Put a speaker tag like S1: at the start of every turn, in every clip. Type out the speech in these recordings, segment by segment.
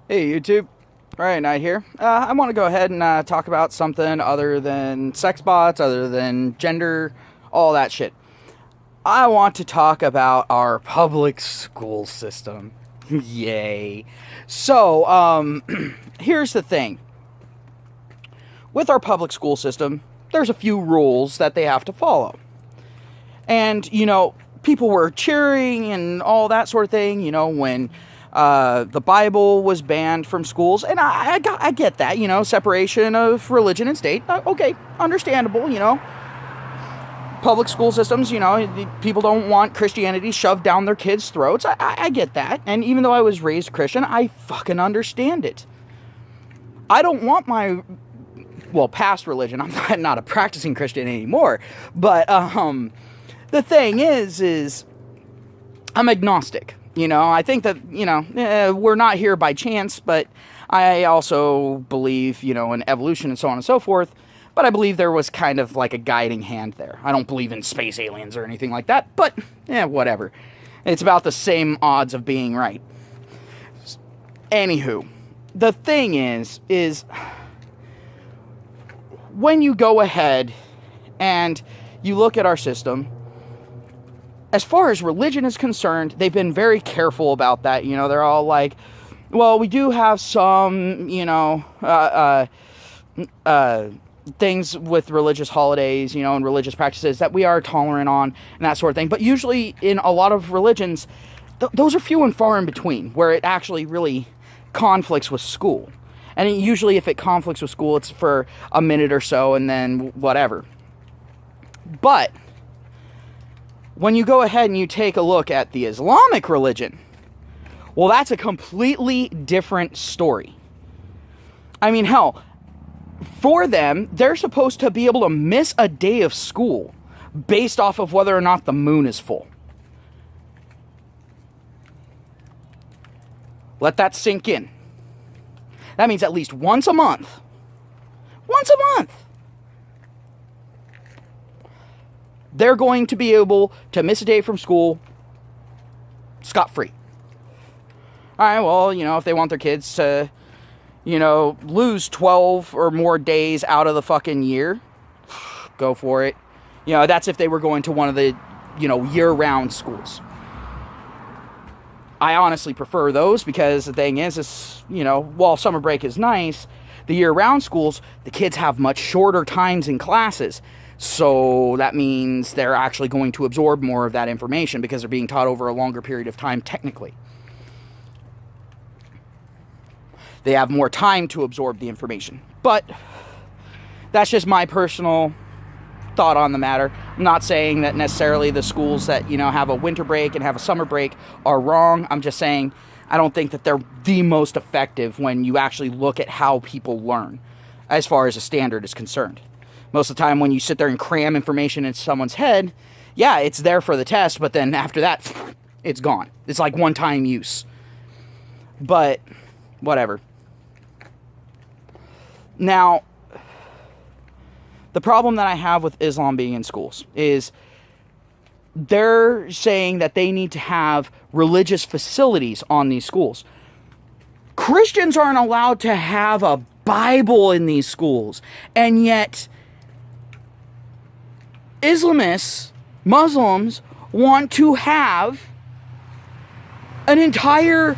S1: Hey YouTube, Ryan Knight here. I want to go ahead and talk about something other than sex bots, other than gender, all that shit. I want to talk about our public school system. Yay. So, here's the thing. With our public school system, there's a few rules that they have to follow. And, people were cheering and all that sort of thing, when the Bible was banned from schools. And I get that, separation of religion and state. Okay, understandable, Public school systems, people don't want Christianity shoved down their kids' throats. I get that. And even though I was raised Christian, I fucking understand it. I don't want my, past religion. I'm not a practicing Christian anymore. But, the thing is I'm agnostic. I think that, we're not here by chance, but I also believe, in evolution and so on and so forth. But I believe there was kind of like a guiding hand there. I don't believe in space aliens or anything like that, but, whatever. It's about the same odds of being right. Anywho, the thing is when you go ahead and you look at our system, as far as religion is concerned, they've been very careful about that. They're all like, well, we do have some, things with religious holidays, and religious practices that we are tolerant on and that sort of thing. But usually in a lot of religions, those are few and far in between where it actually really conflicts with school. And usually if it conflicts with school, it's for a minute or so and then whatever. But when you go ahead and you take a look at the Islamic religion, well, that's a completely different story. I mean, hell, for them, they're supposed to be able to miss a day of school based off of whether or not the moon is full. Let that sink in. That means at least once a month. Once a month. They're going to be able to miss a day from school scot-free. Alright, well, if they want their kids to, lose 12 or more days out of the fucking year, go for it. That's if they were going to one of the, year-round schools. I honestly prefer those because the thing is, while summer break is nice, the year-round schools, the kids have much shorter times in classes. So that means they're actually going to absorb more of that information because they're being taught over a longer period of time, technically. They have more time to absorb the information. But that's just my personal thought on the matter. I'm not saying that necessarily the schools that, have a winter break and have a summer break are wrong. I'm just saying I don't think that they're the most effective when you actually look at how people learn as far as a standard is concerned. Most of the time when you sit there and cram information into someone's head, yeah, it's there for the test, but then after that, it's gone. It's like one-time use. But, whatever. Now, the problem that I have with Islam being in schools is they're saying that they need to have religious facilities on these schools. Christians aren't allowed to have a Bible in these schools, and yet Islamists, Muslims, want to have an entire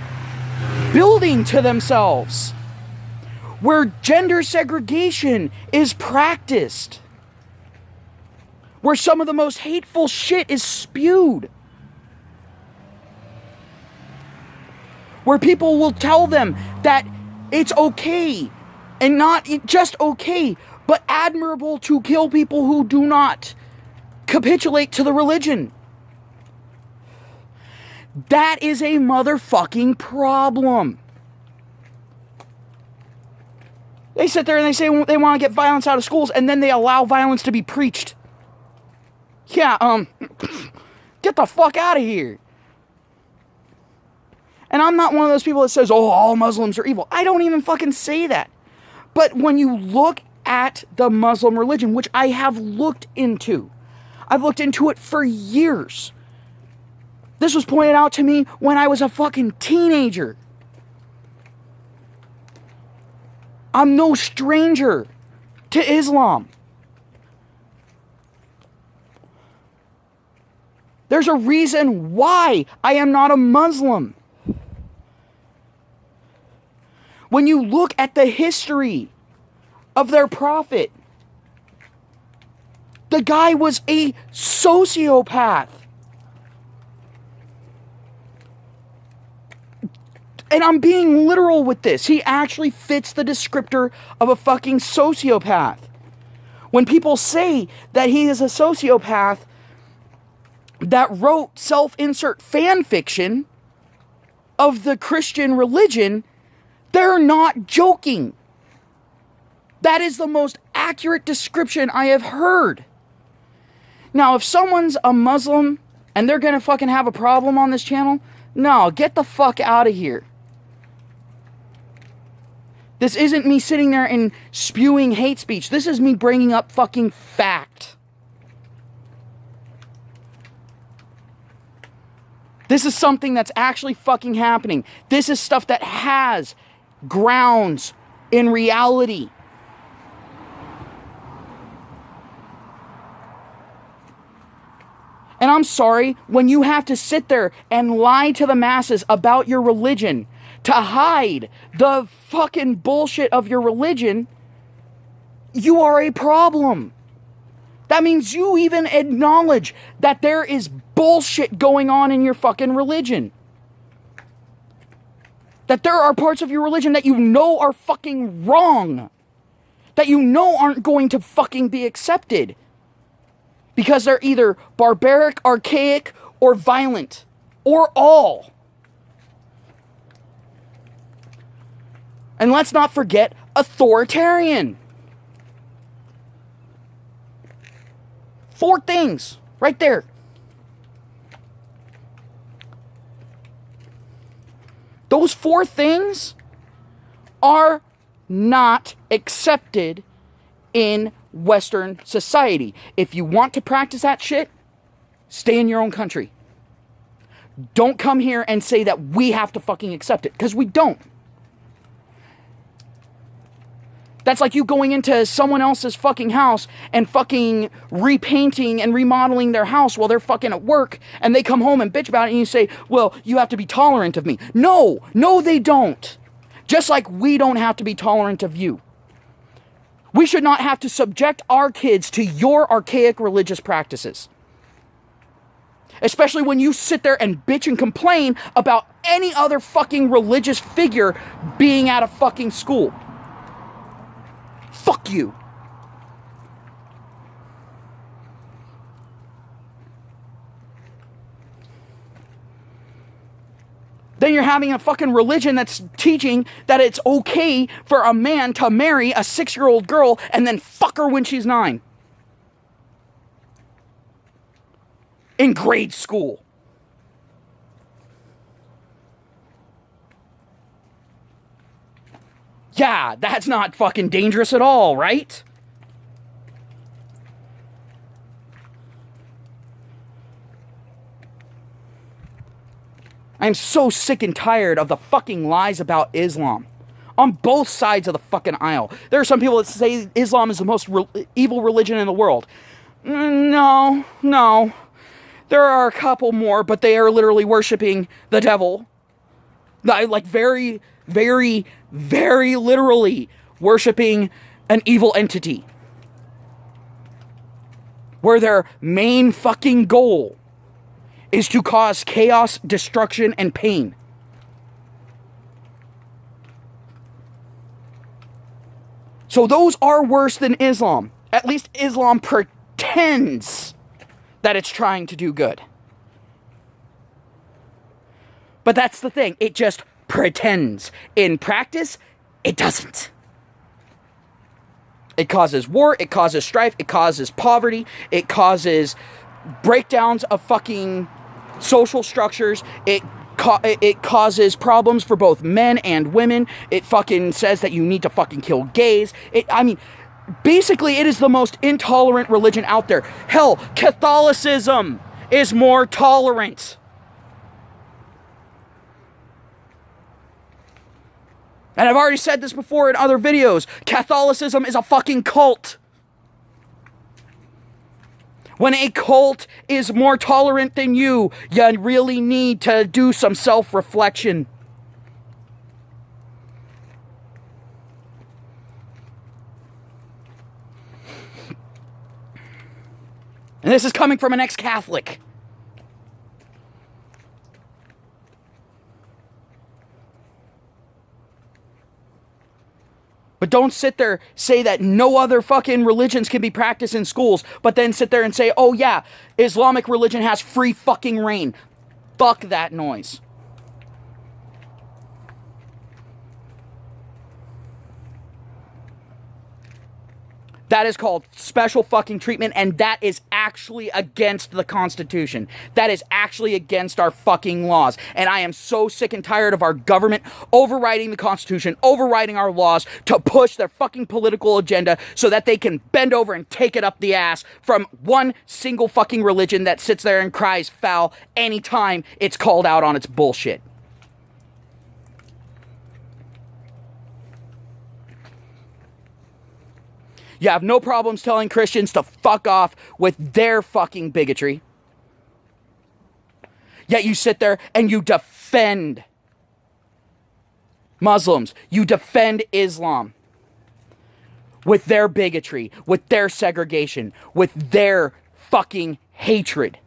S1: building to themselves where gender segregation is practiced, where some of the most hateful shit is spewed, where people will tell them that it's okay, and not just okay, but admirable to kill people who do not capitulate to the religion. That is a motherfucking problem. They sit there and they say they want to get violence out of schools, and then they allow violence to be preached. Yeah, get the fuck out of here. And I'm not one of those people that says, oh, all Muslims are evil. I don't even fucking say that. But when you look at the Muslim religion, which I have looked into, I've looked into it for years. This was pointed out to me when I was a fucking teenager. I'm no stranger to Islam. There's a reason why I am not a Muslim. When you look at the history of their prophet, the guy was a sociopath. And I'm being literal with this. He actually fits the descriptor of a fucking sociopath. When people say that he is a sociopath that wrote self-insert fan fiction of the Christian religion, they're not joking. That is the most accurate description I have heard. Now, if someone's a Muslim and they're gonna fucking have a problem on this channel, no, get the fuck out of here. This isn't me sitting there and spewing hate speech. This is me bringing up fucking fact. This is something that's actually fucking happening. This is stuff that has grounds in reality. And I'm sorry, when you have to sit there and lie to the masses about your religion to hide the fucking bullshit of your religion, you are a problem. That means you even acknowledge that there is bullshit going on in your fucking religion. That there are parts of your religion that you know are fucking wrong. That you know aren't going to fucking be accepted. Because they're either barbaric, archaic, or violent. Or all. And let's not forget authoritarian. 4 things right there. Those 4 things are not accepted in Western society. If you want to practice that shit, stay in your own country. Don't come here and say that we have to fucking accept it, because we don't. That's like you going into someone else's fucking house and fucking repainting and remodeling their house while they're fucking at work, and they come home and bitch about it, and you say, well, you have to be tolerant of me. No, they don't. Just like we don't have to be tolerant of you. We should not have to subject our kids to your archaic religious practices. Especially when you sit there and bitch and complain about any other fucking religious figure being at a fucking school. Fuck you. Then you're having a fucking religion that's teaching that it's okay for a man to marry a 6-year-old girl and then fuck her when she's 9. In grade school. Yeah, that's not fucking dangerous at all, right? I'm so sick and tired of the fucking lies about Islam. On both sides of the fucking aisle. There are some people that say Islam is the most evil religion in the world. No. There are a couple more, but they are literally worshiping the devil. Like very, very, very literally worshiping an evil entity. Where their main fucking goal is to cause chaos, destruction, and pain. So those are worse than Islam. At least Islam pretends that it's trying to do good. But that's the thing. It just pretends. In practice, it doesn't. It causes war, it causes strife, it causes poverty, it causes breakdowns of fucking social structures. It causes problems for both men and women. It fucking says that you need to fucking kill gays. Basically, it is the most intolerant religion out there. Hell, Catholicism is more tolerant. And I've already said this before in other videos. Catholicism is a fucking cult. When a cult is more tolerant than you really need to do some self-reflection. And this is coming from an ex-Catholic. But don't sit there, say that no other fucking religions can be practiced in schools, but then sit there and say, oh yeah, Islamic religion has free fucking reign. Fuck that noise. That is called special fucking treatment, and that is actually against the Constitution. That is actually against our fucking laws. And I am so sick and tired of our government overriding the Constitution, overriding our laws to push their fucking political agenda so that they can bend over and take it up the ass from one single fucking religion that sits there and cries foul anytime it's called out on its bullshit. You have no problems telling Christians to fuck off with their fucking bigotry. Yet you sit there and you defend Muslims. You defend Islam with their bigotry, with their segregation, with their fucking hatred.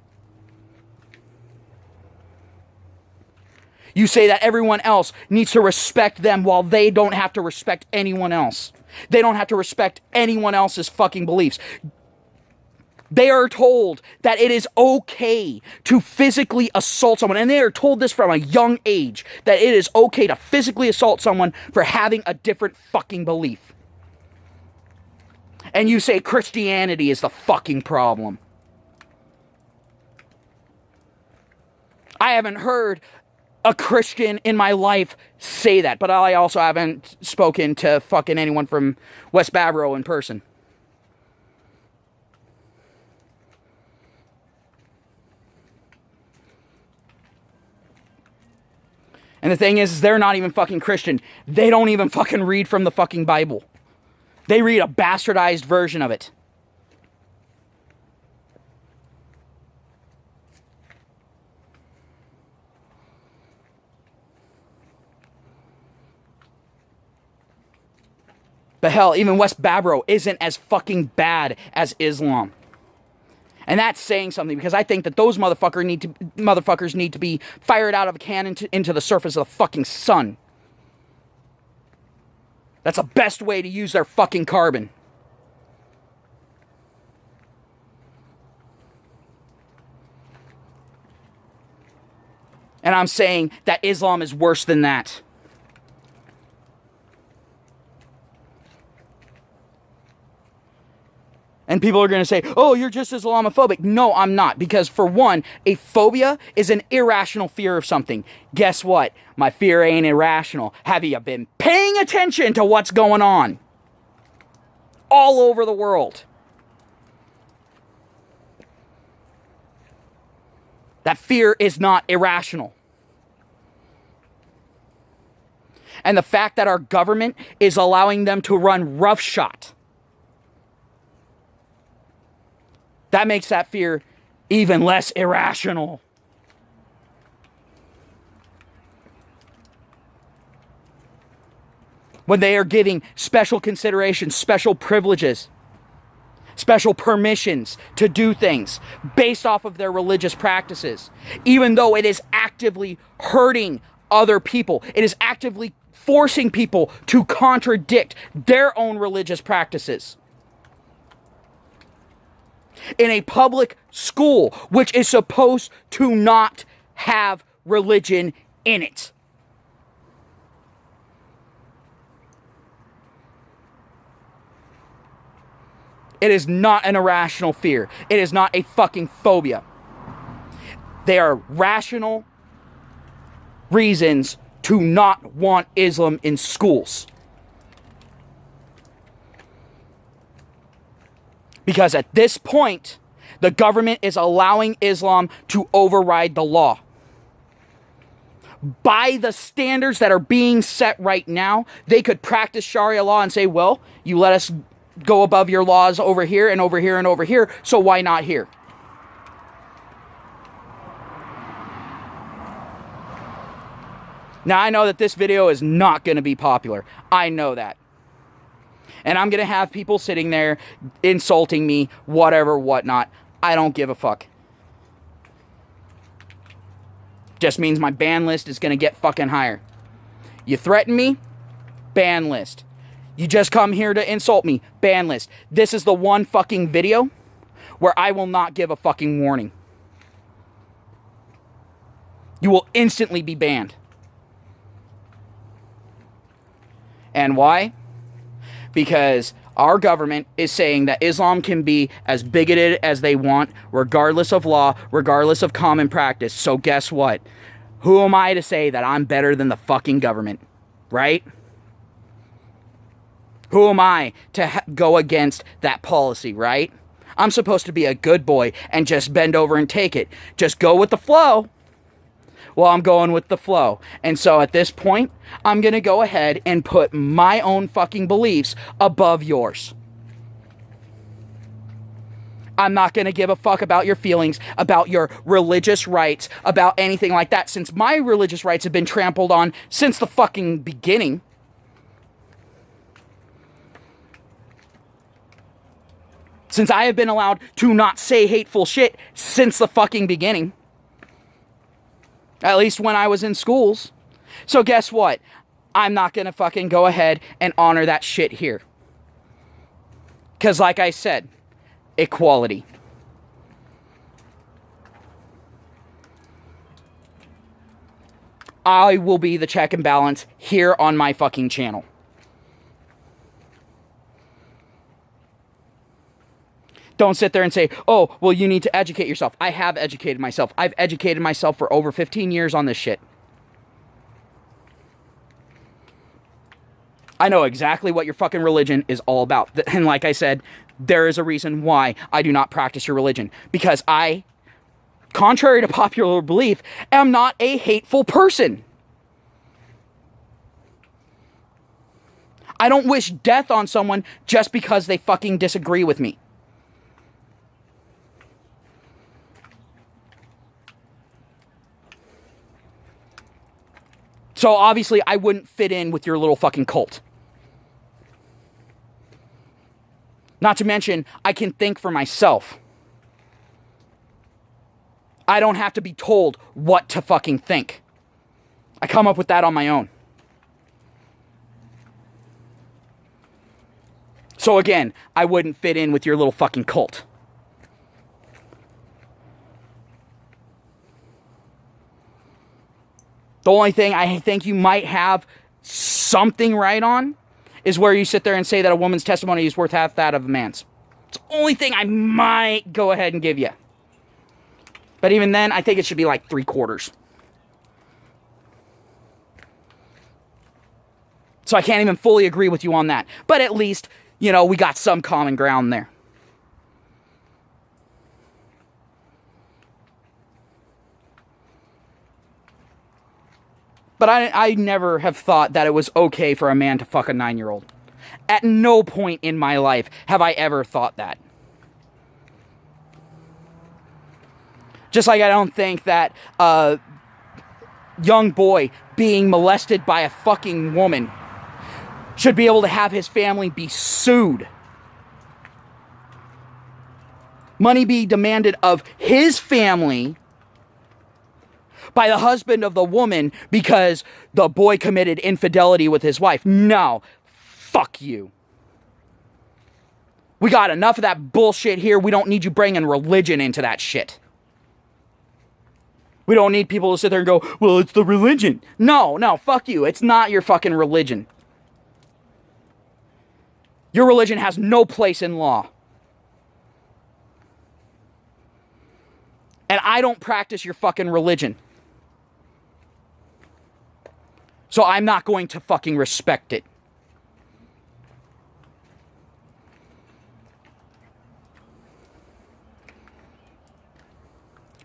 S1: You say that everyone else needs to respect them while they don't have to respect anyone else. They don't have to respect anyone else's fucking beliefs. They are told that it is okay to physically assault someone, and they are told this from a young age, that it is okay to physically assault someone for having a different fucking belief. And you say Christianity is the fucking problem. I haven't heard a Christian in my life say that, but I also haven't spoken to fucking anyone from West Babro in person. And the thing is, they're not even fucking Christian. They don't even fucking read from the fucking Bible. They read a bastardized version of it. But hell, even West Babro isn't as fucking bad as Islam. And that's saying something, because I think that those motherfuckers need to be fired out of a cannon into the surface of the fucking sun. That's the best way to use their fucking carbon. And I'm saying that Islam is worse than that. And people are going to say, oh, you're just Islamophobic. No, I'm not. Because for one, a phobia is an irrational fear of something. Guess what? My fear ain't irrational. Have you been paying attention to what's going on all over the world? That fear is not irrational. And the fact that our government is allowing them to run roughshod, that makes that fear even less irrational. When they are giving special considerations, special privileges, special permissions to do things based off of their religious practices, even though it is actively hurting other people. It is actively forcing people to contradict their own religious practices. In a public school, which is supposed to not have religion in it. It is not an irrational fear. It is not a fucking phobia. They are rational reasons to not want Islam in schools. Because at this point, the government is allowing Islam to override the law. by the standards that are being set right now, they could practice Sharia law and say, well, you let us go above your laws over here and over here and over here, so why not here? Now, I know that this video is not going to be popular. I know that. And I'm going to have people sitting there insulting me, whatever, whatnot. I don't give a fuck. Just means my ban list is going to get fucking higher. You threaten me? Ban list. You just come here to insult me? Ban list. This is the one fucking video where I will not give a fucking warning. You will instantly be banned. And why? Because our government is saying that Islam can be as bigoted as they want, regardless of law, regardless of common practice. So guess what? Who am I to say that I'm better than the fucking government? Right? Who am I to go against that policy, right? I'm supposed to be a good boy and just bend over and take it. Just go with the flow. Well, I'm going with the flow. And so at this point, I'm going to go ahead and put my own fucking beliefs above yours. I'm not going to give a fuck about your feelings, about your religious rights, about anything like that, since my religious rights have been trampled on since the fucking beginning. Since I have been allowed to not say hateful shit since the fucking beginning. At least when I was in schools. So guess what? I'm not going to fucking go ahead and honor that shit here. Because like I said, equality. I will be the check and balance here on my fucking channel. Don't sit there and say, oh, well, you need to educate yourself. I have educated myself. I've educated myself for over 15 years on this shit. I know exactly what your fucking religion is all about. And like I said, there is a reason why I do not practice your religion. Because I, contrary to popular belief, am not a hateful person. I don't wish death on someone just because they fucking disagree with me. So obviously I wouldn't fit in with your little fucking cult. Not to mention, I can think for myself. I don't have to be told what to fucking think. I come up with that on my own. So again, I wouldn't fit in with your little fucking cult. The only thing I think you might have something right on is where you sit there and say that a woman's testimony is worth half that of a man's. It's the only thing I might go ahead and give you. But even then, I think it should be like 3/4. So I can't even fully agree with you on that. But at least, you know, we got some common ground there. But I never have thought that it was okay for a man to fuck a 9-year-old. At no point in my life have I ever thought that. Just like I don't think that a young boy being molested by a fucking woman should be able to have his family be sued. Money be demanded of his family by the husband of the woman because the boy committed infidelity with his wife. No. Fuck you. We got enough of that bullshit here. We don't need you bringing religion into that shit. We don't need people to sit there and go, well, it's the religion. No, fuck you. It's not your fucking religion. Your religion has no place in law. And I don't practice your fucking religion. So I'm not going to fucking respect it.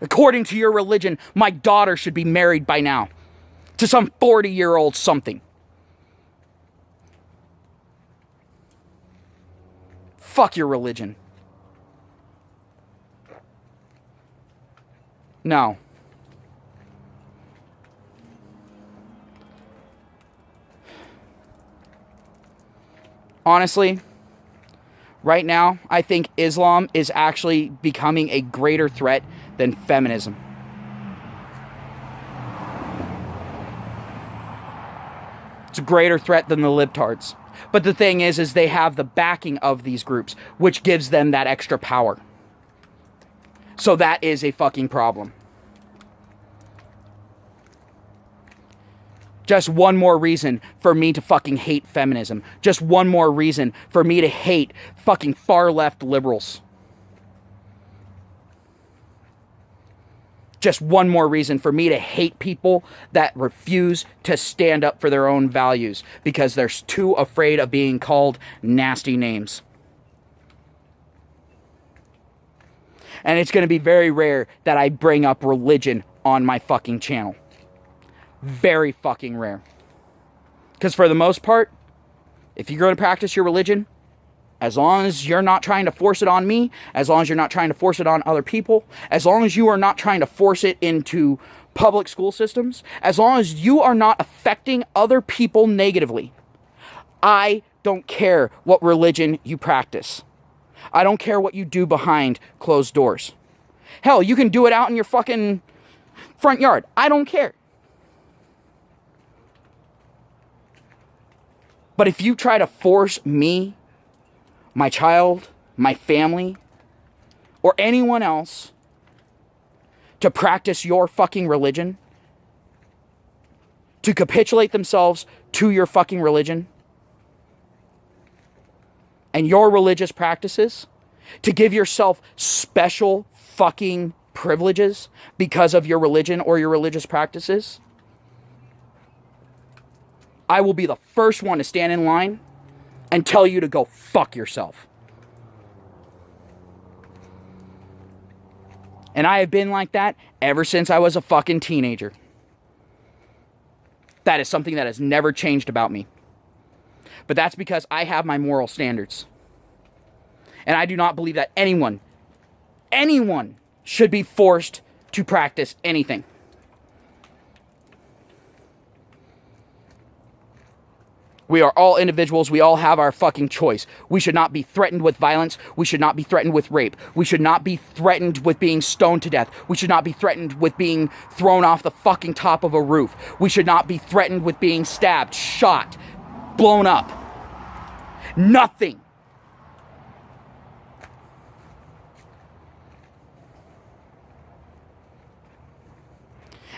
S1: According to your religion, my daughter should be married by now. to some 40-year-old something. Fuck your religion. No. Honestly, right now, I think Islam is actually becoming a greater threat than feminism. It's a greater threat than the libtards. But the thing is they have the backing of these groups, which gives them that extra power. So that is a fucking problem. Just one more reason for me to fucking hate feminism. Just one more reason for me to hate fucking far-left liberals. Just one more reason for me to hate people that refuse to stand up for their own values because they're too afraid of being called nasty names. And it's going to be very rare that I bring up religion on my fucking channel. Very fucking rare. Because for the most part, if you're going to practice your religion, as long as you're not trying to force it on me, as long as you're not trying to force it on other people, as long as you are not trying to force it into public school systems, as long as you are not affecting other people negatively, I don't care what religion you practice. I don't care what you do behind closed doors. Hell, you can do it out in your fucking front yard. I don't care. But if you try to force me, my child, my family, or anyone else to practice your fucking religion, to capitulate themselves to your fucking religion and your religious practices, to give yourself special fucking privileges because of your religion or your religious practices, I will be the first one to stand in line and tell you to go fuck yourself. And I have been like that ever since I was a fucking teenager. That is something that has never changed about me. But that's because I have my moral standards. And I do not believe that anyone should be forced to practice anything. We are all individuals. We all have our fucking choice. We should not be threatened with violence. We should not be threatened with rape. We should not be threatened with being stoned to death. We should not be threatened with being thrown off the fucking top of a roof. We should not be threatened with being stabbed, shot, blown up. Nothing.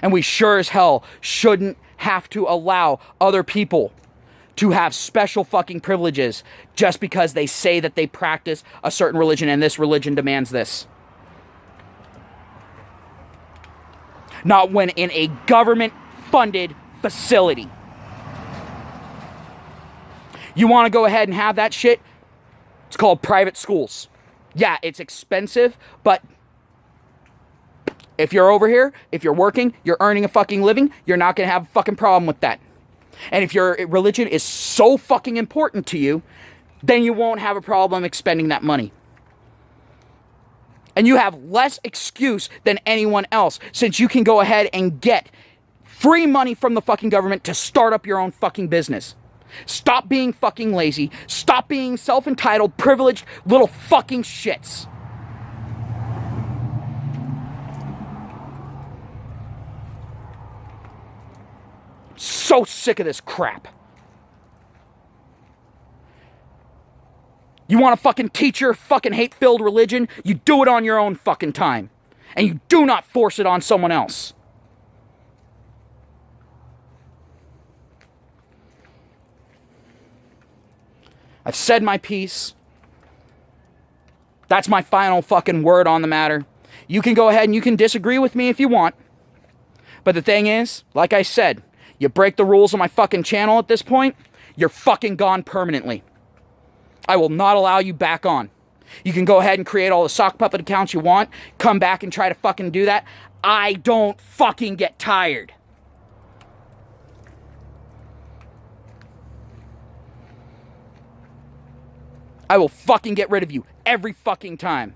S1: And we sure as hell shouldn't have to allow other people to have special fucking privileges just because they say that they practice a certain religion and this religion demands this. Not when in a government-funded facility. You want to go ahead and have that shit? It's called private schools. Yeah, it's expensive, but if you're over here, if you're working, you're earning a fucking living, you're not going to have a fucking problem with that. And if your religion is so fucking important to you, then you won't have a problem expending that money. And you have less excuse than anyone else, since you can go ahead and get free money from the fucking government to start up your own fucking business. Stop being fucking lazy. Stop being self-entitled, privileged little fucking shits. So sick of this crap. You want to fucking teach your fucking hate-filled religion? You do it on your own fucking time. And you do not force it on someone else. I've said my piece. That's my final fucking word on the matter. You can go ahead and you can disagree with me if you want. But the thing is, like I said, you break the rules on my fucking channel at this point, you're fucking gone permanently. I will not allow you back on. You can go ahead and create all the sock puppet accounts you want, come back and try to fucking do that. I don't fucking get tired. I will fucking get rid of you every fucking time.